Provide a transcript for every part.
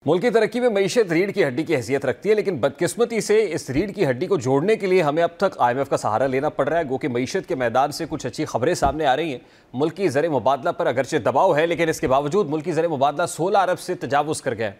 मुल्क की तरक्की में मईशत रीढ़ की हड्डी की हैसियत रखती है, लेकिन बदकिस्मती से इस रीढ़ की हड्डी को जोड़ने के लिए हमें अब तक IMF का सहारा लेना पड़ रहा है। गो कि मईशत के मैदान से कुछ अच्छी खबरें सामने आ रही हैं। मुल्क की ज़र मुबादला पर अगरचे दबाव है, लेकिन इसके बावजूद मुल्क की ज़र मुबादला 16 अरब से तजावुज़ कर गया है।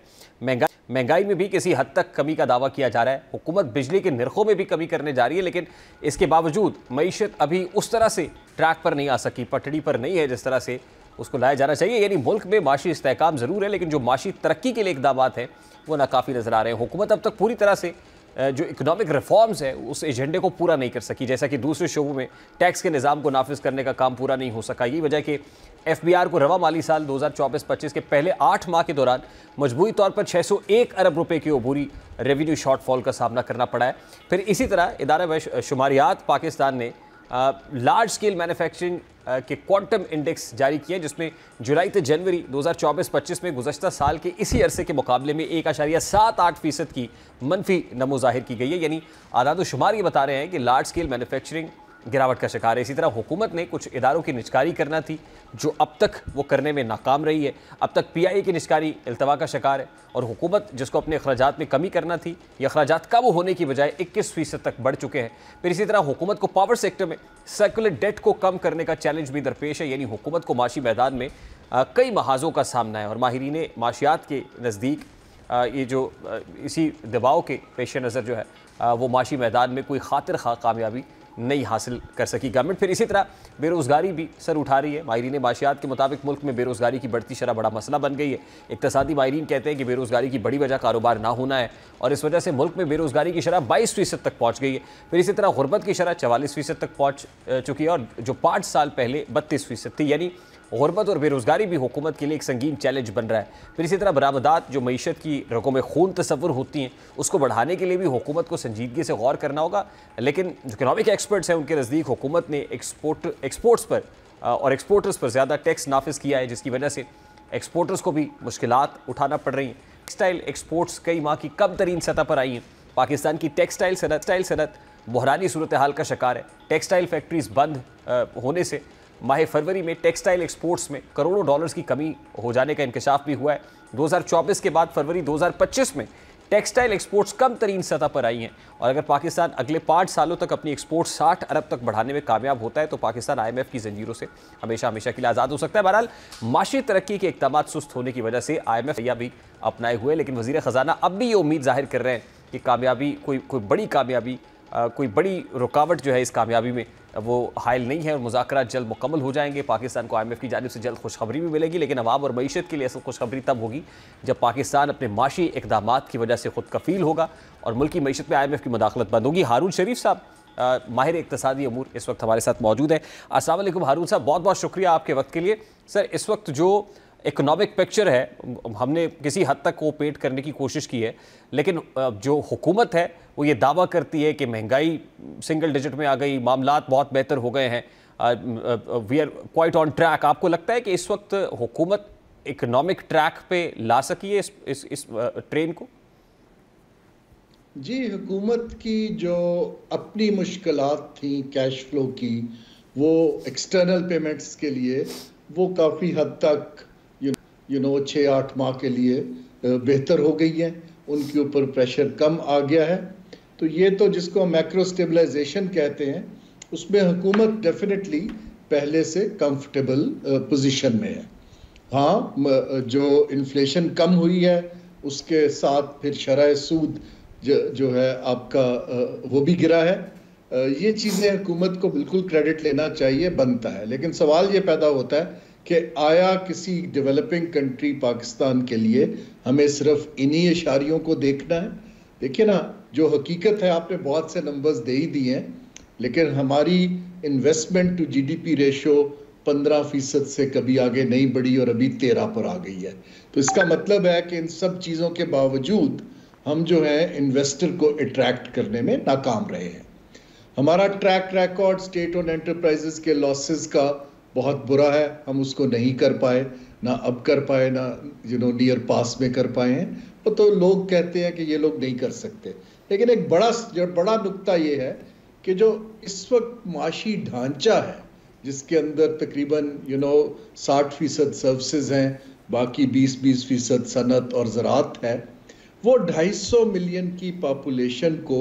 महंगाई में भी किसी हद तक कमी का दावा किया जा रहा है। हुकूमत बिजली के निर्खों में भी कमी करने जा रही है, लेकिन इसके बावजूद मईशत अभी उस तरह से ट्रैक पर नहीं आ सकी, पटड़ी पर नहीं है जिस तरह से उसको लाया जाना चाहिए। यानी मुल्क में माशी इस्तेहकाम ज़रूर है, लेकिन जो माशी तरक्की के लिए इक़दाम हैं वो नाकाफ़ी नज़र आ रहे हैं। हुकूमत अब तक पूरी तरह से जो इकोनॉमिक रिफॉर्म्स है उस एजेंडे को पूरा नहीं कर सकी, जैसा कि दूसरे शोबों में टैक्स के निज़ाम को नाफिज करने का काम पूरा नहीं हो सका। यही वजह कि FBR को रवा माली साल 2024-25 के पहले 8 माह के दौरान मजबूरी तौर पर 601 अरब रुपए की अबूरी रेवेन्यू शॉर्टफॉल का सामना करना पड़ा है। फिर इसी तरह इदारा शुमारियात पाकिस्तान ने लार्ज स्केल मैन्युफैक्चरिंग के क्वांटम इंडेक्स जारी किए, जिसमें जुलाई से जनवरी 2024-25 में गुज़श्ता साल के इसी अरसे के मुकाबले में 1.78% की मनफी नमो ज़ाहिर की गई है। यानी आदाद-ओ-शुमार ये बता रहे हैं कि लार्ज स्केल मैन्युफैक्चरिंग गिरावट का शिकार है। इसी तरह हुकूमत ने कुछ इदारों की निजकारी करना थी, जो अब तक वो करने में नाकाम रही है। अब तक PIA की निजकारी इल्तवा का शिकार है, और हुकूमत जिसको अपने अखराजात में कमी करना थी, ये अखराजात कम होने की बजाय 21% तक बढ़ चुके हैं। फिर इसी तरह हुकूमत को पावर सेक्टर में सर्कुलर डेट को कम करने का चैलेंज भी दरपेश है। यानी हुकूमत को माशी मैदान में कई महाजों का सामना है, और माहिरीन माशियात के नज़दीक ये जो इसी दबाव के पेश नज़र जो है वो माशी मैदान में कोई खातिर खा कामयाबी नहीं हासिल कर सकी गवर्नमेंट। फिर इसी तरह बेरोज़गारी भी सर उठा रही है। माहिरीन माशियात के मुताबिक मुल्क में बेरोज़गारी की बढ़ती शरह बड़ा मसला बन गई है। इक़्तिसादी माहिरीन कहते हैं कि बेरोज़गारी की बड़ी वजह कारोबार ना होना है, और इस वजह से मुल्क में बेरोज़गारी की शरह 22% तक पहुँच गई है। फिर इसी तरह गुरबत की शरह 44% तक पहुँच चुकी है, और जो 5 साल पहले 32% थी। यानी गुरबत और बेरोज़गारी भी हुकूमत के लिए एक संगीन चैलेंज बन रहा है। फिर इसी तरह बरामदात जो मईशत की रगों में खून तस्वुर होती हैं, उसको बढ़ाने के लिए भी हुकूमत को संजीदगी से गौर करना होगा। लेकिन जो इकनॉमिक एक्सपर्ट्स हैं उनके नज़दीक हुकूमत ने एक्सपोर्ट्स पर और एक्सपोर्टर्स पर ज़्यादा टैक्स नाफिज किया है, जिसकी वजह से एक्सपोर्टर्स को भी मुश्किलात उठाना पड़ रही हैं। टेक्सटाइल एक्सपोर्ट्स कई माह की कम तरीन सतह पर आई हैं। पाकिस्तान की टेक्सटाइल सनत बहरानी सूरत हाल का शिकार है। टेक्सटाइल फैक्ट्रीज बंद होने से माह फरवरी में टेक्सटाइल एक्सपोर्ट्स में करोड़ों डॉलर्स की कमी हो जाने का इंकशाफ भी हुआ है। 2024 के बाद फरवरी 2025 में टेक्सटाइल एक्सपोर्ट्स कम तरीन सतह पर आई हैं, और अगर पाकिस्तान अगले 5 सालों तक अपनी एक्सपोर्ट 60 अरब तक बढ़ाने में कामयाब होता है तो पाकिस्तान IMF की जंजीरों से हमेशा के लिए आज़ाद हो सकता है। बहरहाल माशी तरक्की के इक़दाम सुस्त होने की वजह से IMF या भी अपनाए हुए, लेकिन वज़ीर ख़जाना अब भी ये उम्मीद जाहिर कर रहे हैं कि कामयाबी कोई बड़ी कामयाबी कोई बड़ी रुकावट जो है इस कामयाबी में वो हायल नहीं है, और मुज़ाकरात जल्द मुकम्मल हो जाएंगे। पाकिस्तान को IMF की जानिब से जल्द खुशखबरी भी मिलेगी, लेकिन अवाम और मईशत के लिए असल खुशखबरी तब होगी जब पाकिस्तान अपने माशी इक़दामात की वजह से खुद कफ़ील होगा और मुल्क की मईशत में IMF की मुदाखलत बंद होगी। हारून शरीफ साहब माहिर इक़्तिसादी अमूर इस वक्त हमारे साथ मौजूद हैं। अस्सलाम वालेकुम हारून साहब, बहुत बहुत शुक्रिया आपके वक्त के लिए। सर, इस वक्त जो इकोनॉमिक पिक्चर है हमने किसी हद तक वो पेंट करने की कोशिश की है, लेकिन जो हुकूमत है वो ये दावा करती है कि महंगाई सिंगल डिजिट में आ गई, मामलात बहुत बेहतर हो गए हैं, we are quite on track. आपको लगता है कि इस वक्त हुकूमत इकोनॉमिक ट्रैक पे ला सकी है इस ट्रेन को? जी, हुकूमत की जो अपनी मुश्किलात थी कैश फ्लो की, वो एक्सटर्नल पेमेंट्स के लिए वो काफ़ी हद तक 6-8 माह के लिए बेहतर हो गई है। उनके ऊपर प्रेशर कम आ गया है। तो ये तो जिसको मैक्रो स्टेबलाइजेशन कहते हैं, उसमें हुकूमत डेफिनेटली पहले से कंफर्टेबल पोजीशन में है। हाँ, जो इन्फ्लेशन कम हुई है उसके साथ फिर शरह सूद जो है आपका वो भी गिरा है। ये चीज़ें हुकूमत को बिल्कुल क्रेडिट लेना चाहिए, बनता है। लेकिन सवाल ये पैदा होता है कि आया किसी डेवलपिंग कंट्री पाकिस्तान के लिए हमें सिर्फ इन्हीं इशारियों को देखना है? देखिए ना, जो हकीकत है आपने बहुत से नंबर्स दे ही दिए हैं, लेकिन हमारी इन्वेस्टमेंट टू GDP रेशो 15% से कभी आगे नहीं बढ़ी और अभी 13 पर आ गई है। तो इसका मतलब है कि इन सब चीज़ों के बावजूद हम जो है इन्वेस्टर को अट्रैक्ट करने में नाकाम रहे हैं। हमारा track record state own enterprises के लॉसेस का बहुत बुरा है। हम उसको नहीं कर पाए, ना अब कर पाए, ना नियर पास में कर पाए हैं। तो लोग कहते हैं कि ये लोग नहीं कर सकते, लेकिन एक बड़ा नुक्ता ये है कि जो इस वक्त माशी ढांचा है जिसके अंदर तकरीबन 60% सर्विसेज हैं, बाकी 20-20% सनत और ज़राअत है, वो 250 मिलियन की पॉपुलेशन को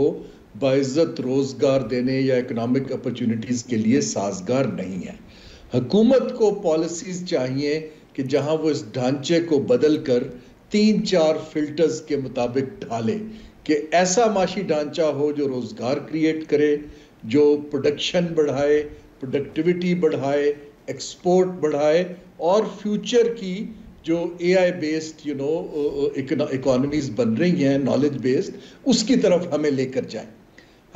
बाइज्जत रोजगार देने या इकोनॉमिक अपॉर्चुनिटीज के लिए साजगार नहीं है। हुकूमत को पॉलिसीज चाहिए कि जहां वो इस ढांचे को बदल कर 3-4 फिल्टर्स के मुताबिक ढाले, कि ऐसा माशी ढांचा हो जो रोजगार क्रिएट करे, जो प्रोडक्शन बढ़ाए, प्रोडक्टिविटी बढ़ाए, एक्सपोर्ट बढ़ाए, और फ्यूचर की जो AI बेस्ड इकोनॉमीज बन रही हैं, नॉलेज बेस्ड, उसकी तरफ हमें लेकर जाए।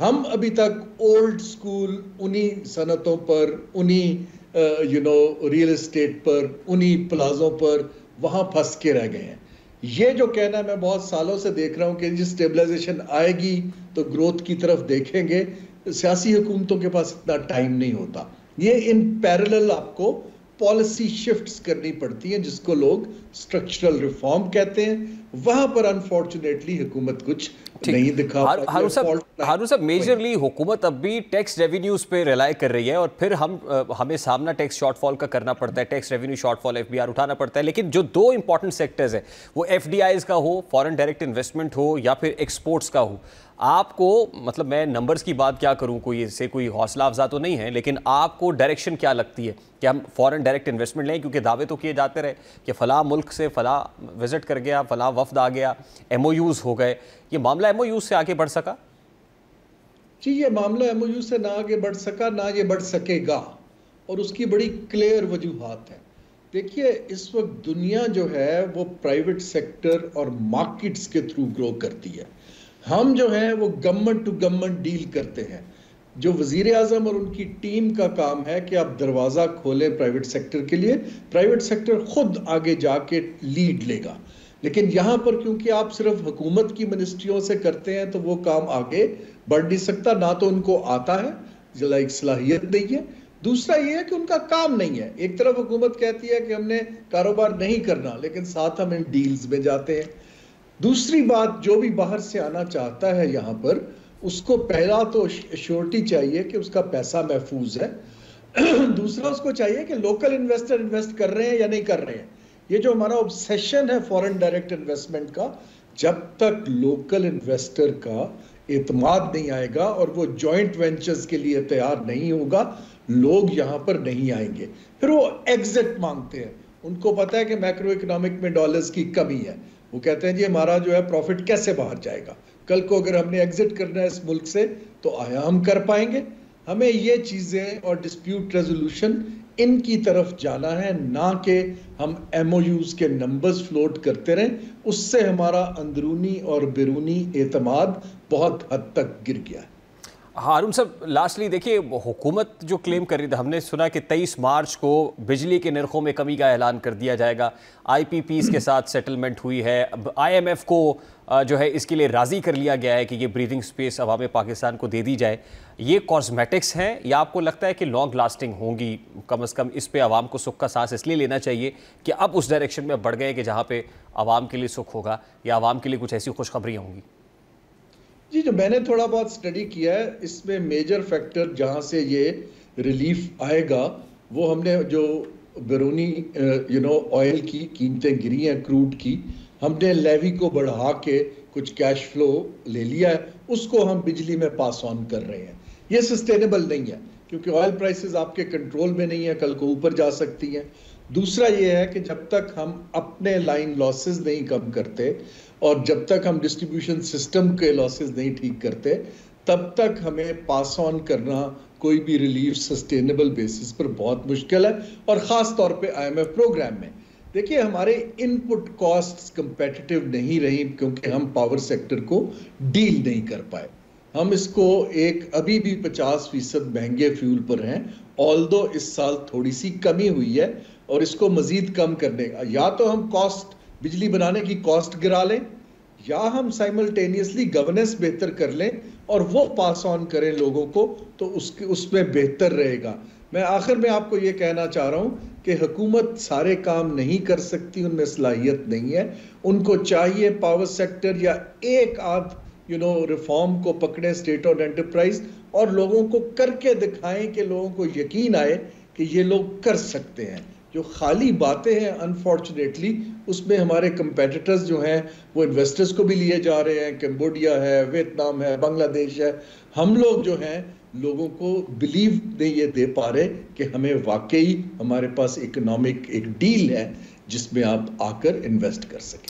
हम अभी तक ओल्ड स्कूल उन्हीं सनतों पर, उन्हीं रियल एस्टेट पर, उन्हीं प्लाजों पर वहां फंस के रह गए हैं। ये जो कहना मैं बहुत सालों से देख रहा हूं कि जिस स्टेबलाइजेशन आएगी तो ग्रोथ की तरफ देखेंगे, सियासी हुकूमतों के पास इतना टाइम नहीं होता। ये इन पैरेलल आपको पॉलिसी शिफ्ट्स करनी पड़ती हैं, जिसको लोग स्ट्रक्चरल रिफॉर्म कहते हैं। वहां पर अनफॉर्चुनेटली हुकूमत कुछ नहीं दिखा। हारून साहब, मेजरली हुकूमत अब भी टैक्स रेवेन्यूज पे रिलाई कर रही है, और फिर हमें सामना टैक्स शॉर्टफॉल का करना पड़ता है, टैक्स रेवेन्यू शॉर्टफॉल FBR उठाना पड़ता है। लेकिन जो दो इंपॉर्टेंट सेक्टर्स है, वो FDIs का हो, फॉरेन डायरेक्ट इन्वेस्टमेंट हो, या फिर एक्सपोर्ट्स का हो, आपको, मतलब मैं नंबर्स की बात क्या करूं, कोई हौसला अफजा तो नहीं है, लेकिन आपको डायरेक्शन क्या लगती है कि हम फॉरेन डायरेक्ट इन्वेस्टमेंट लें? क्योंकि दावे तो किए जाते रहे कि फ़लाँ मुल्क से फ़लाँ विजिट कर गया, फ़लाँ वफ्द आ गया, MOUs हो गए। ये मामला MOUs से आगे बढ़ सका? जी, ये मामला MOU से ना आगे बढ़ सका, ना ये बढ़ सकेगा, और उसकी बड़ी क्लियर वजूहात है। देखिए, इस वक्त दुनिया जो है वो प्राइवेट सेक्टर और मार्केट्स के थ्रू ग्रो करती है। हम जो है वो गवर्नमेंट टू गवर्नमेंट डील करते हैं। जो वजीर आजम और उनकी टीम का काम है कि आप दरवाज़ा खोलें प्राइवेट सेक्टर के लिए, प्राइवेट सेक्टर खुद आगे जाके लीड लेगा। लेकिन यहाँ पर क्योंकि आप सिर्फ हुकूमत की मिनिस्ट्रियों से करते हैं, तो वो काम आगे बढ़ नहीं सकता। ना तो उनको आता है, एक सलाहियत नहीं है, दूसरा ये है कि उनका काम नहीं है। एक तरफ हुकूमत कहती है कि हमने कारोबार नहीं करना, लेकिन साथ हम इन डील्स में जाते हैं। दूसरी बात, जो भी बाहर से आना चाहता है यहाँ पर, उसको पहला तो श्योरिटी चाहिए कि उसका पैसा महफूज है। दूसरा, उसको चाहिए कि लोकल इन्वेस्टर इन्वेस्ट कर रहे हैं या नहीं कर रहे हैं। ये जो हमारा ऑब्सेशन है फॉरेन डायरेक्ट इन्वेस्टमेंट का, जब तक लोकल इन्वेस्टर का एतमाद नहीं आएगा और वो जॉइंट वेंचर्स के लिए तैयार नहीं होगा, लोग यहाँ पर नहीं आएंगे। फिर वो एग्जिट मांगते हैं। उनको पता है कि मैक्रो इकोनॉमिक में डॉलर्स की कमी है। वो कहते हैं जी हमारा जो है प्रॉफिट कैसे बाहर जाएगा, कल को अगर हमने एग्जिट करना है इस मुल्क से तो आया हम कर पाएंगे। हमें ये चीज़ें और डिस्प्यूट रेजोल्यूशन इनकी तरफ जाना है, ना कि हम MOUs के नंबर्स फ्लोट करते रहें। उससे हमारा अंदरूनी और बैरूनी एतमाद बहुत हद तक गिर गया है। हारून साहब, लास्टली देखिए, हुकूमत जो क्लेम कर रही थी, हमने सुना कि 23 मार्च को बिजली के नरखों में कमी का ऐलान कर दिया जाएगा। IPPs के साथ सेटलमेंट हुई है। IMF को जो है इसके लिए राज़ी कर लिया गया है कि ये ब्रीदिंग स्पेस अवाम पाकिस्तान को दे दी जाए। ये कॉस्मेटिक्स हैं या आपको लगता है कि लॉन्ग लास्टिंग होंगी? कम अज़ कम इस पे आवाम को सुख का सांस इसलिए लेना चाहिए कि अब उस डायरेक्शन में बढ़ गए कि जहाँ पे आवाम के लिए सुख होगा या आवाम के लिए कुछ ऐसी खुशखबरियाँ होंगी? जी, जो मैंने थोड़ा बहुत स्टडी किया है, इसमें मेजर फैक्टर जहाँ से ये रिलीफ आएगा, वो हमने जो बैरूनी ऑयल की कीमतें गिरी हैं, क्रूड की, हमने लेवी को बढ़ा के कुछ कैश फ्लो ले लिया है, उसको हम बिजली में पास ऑन कर रहे हैं। ये सस्टेनेबल नहीं है, क्योंकि ऑयल प्राइसेस आपके कंट्रोल में नहीं है, कल को ऊपर जा सकती हैं। दूसरा ये है कि जब तक हम अपने लाइन लॉसेस नहीं कम करते और जब तक हम डिस्ट्रीब्यूशन सिस्टम के लॉसेस नहीं ठीक करते, तब तक हमें पास ऑन करना कोई भी रिलीफ सस्टेनेबल बेसिस पर बहुत मुश्किल है। और ख़ास तौर पे IMF प्रोग्राम में देखिए, हमारे इनपुट कॉस्ट्स कंपेटिटिव नहीं रही, क्योंकि हम पावर सेक्टर को डील नहीं कर पाए। हम इसको अभी भी 50% महंगे फ्यूल पर हैं, ऑल्दो इस साल थोड़ी सी कमी हुई है, और इसको मजीद कम करने का, या तो हम कॉस्ट, बिजली बनाने की कॉस्ट गिरा लें, या हम साइमल्टेनियसली गवर्नेंस बेहतर कर लें और वो पास ऑन करें लोगों को, तो उसमें बेहतर रहेगा। मैं आखिर में आपको ये कहना चाह रहा हूँ कि हुकूमत सारे काम नहीं कर सकती, उनमें सलाहियत नहीं है। उनको चाहिए पावर सेक्टर या एक आध रिफॉर्म को पकड़े, स्टेट और एंटरप्राइज, और लोगों को करके दिखाएं कि लोगों को यकीन आए कि ये लोग कर सकते हैं। जो खाली बातें हैं अनफॉर्चुनेटली उसमें हमारे कंपेटिटर्स जो हैं वो इन्वेस्टर्स को भी लिए जा रहे हैं। कंबोडिया है, वियतनाम है, बांग्लादेश है। हम लोग जो हैं लोगों को बिलीव नहीं ये दे पा रहे कि हमें वाकई हमारे पास इकोनॉमिक एक डील है जिसमें आप आकर इन्वेस्ट कर सकें।